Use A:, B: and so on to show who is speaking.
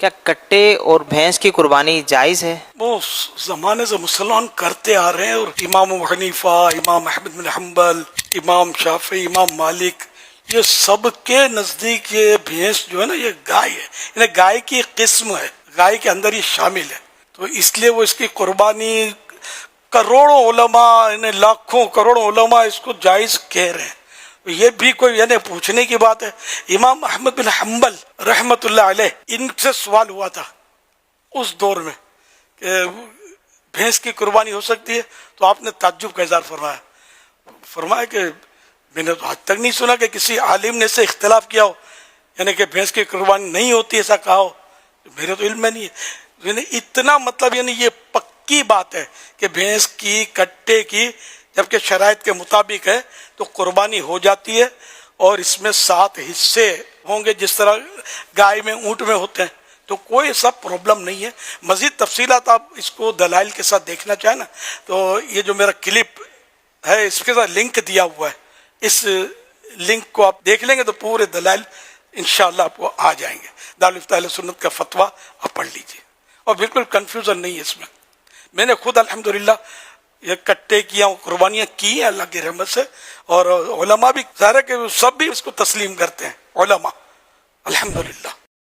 A: کیا کٹے اور بھینس کی قربانی جائز ہے؟
B: وہ زمانے سے مسلمان کرتے آ رہے ہیں، اور امام ابو حنیفہ، امام احمد بن حنبل، امام شافعی، امام مالک، یہ سب کے نزدیک یہ بھینس جو ہے نا یہ گائے ہے، یعنی گائے کی ایک قسم ہے، گائے کے اندر یہ شامل ہے، تو اس لیے وہ اس کی قربانی کروڑوں علماء، یعنی لاکھوں کروڑوں علماء اس کو جائز کہہ رہے ہیں۔ یہ بھی کوئی یعنی پوچھنے کی بات ہے؟ امام احمد بن حنبل رحمت اللہ علیہ، ان سے سوال ہوا تھا اس دور میں کہ بھینس کی قربانی ہو سکتی ہے، تو آپ نے تعجب کا اظہار فرمایا کہ میں نے تو آج تک نہیں سنا کہ کسی عالم نے اس سے اختلاف کیا ہو، یعنی کہ بھینس کی قربانی نہیں ہوتی ایسا کہا ہو، میرے تو علم میں نہیں ہے، یعنی اتنا مطلب یعنی یہ پکی بات ہے کہ بھینس کی، کٹے کی جبکہ شرائط کے مطابق ہے تو قربانی ہو جاتی ہے، اور اس میں 7 حصے ہوں گے جس طرح گائے میں، اونٹ میں ہوتے ہیں، تو کوئی سب پرابلم نہیں ہے۔ مزید تفصیلات آپ اس کو دلائل کے ساتھ دیکھنا چاہیں نا، تو یہ جو میرا کلپ ہے اس کے ساتھ لنک دیا ہوا ہے، اس لنک کو آپ دیکھ لیں گے تو پورے دلائل انشاءاللہ آپ کو آ جائیں گے۔ دارالفتہ اہل سنت کا فتویٰ آپ پڑھ لیجیے، اور بالکل کنفیوژن نہیں ہے اس میں نے خود الحمدللہ یہ کٹے کیا قربانیاں کی ہیں اللہ کی رحمت سے، اور علماء بھی ظاہر ہے کہ سب بھی اس کو تسلیم کرتے ہیں، علماء الحمدللہ۔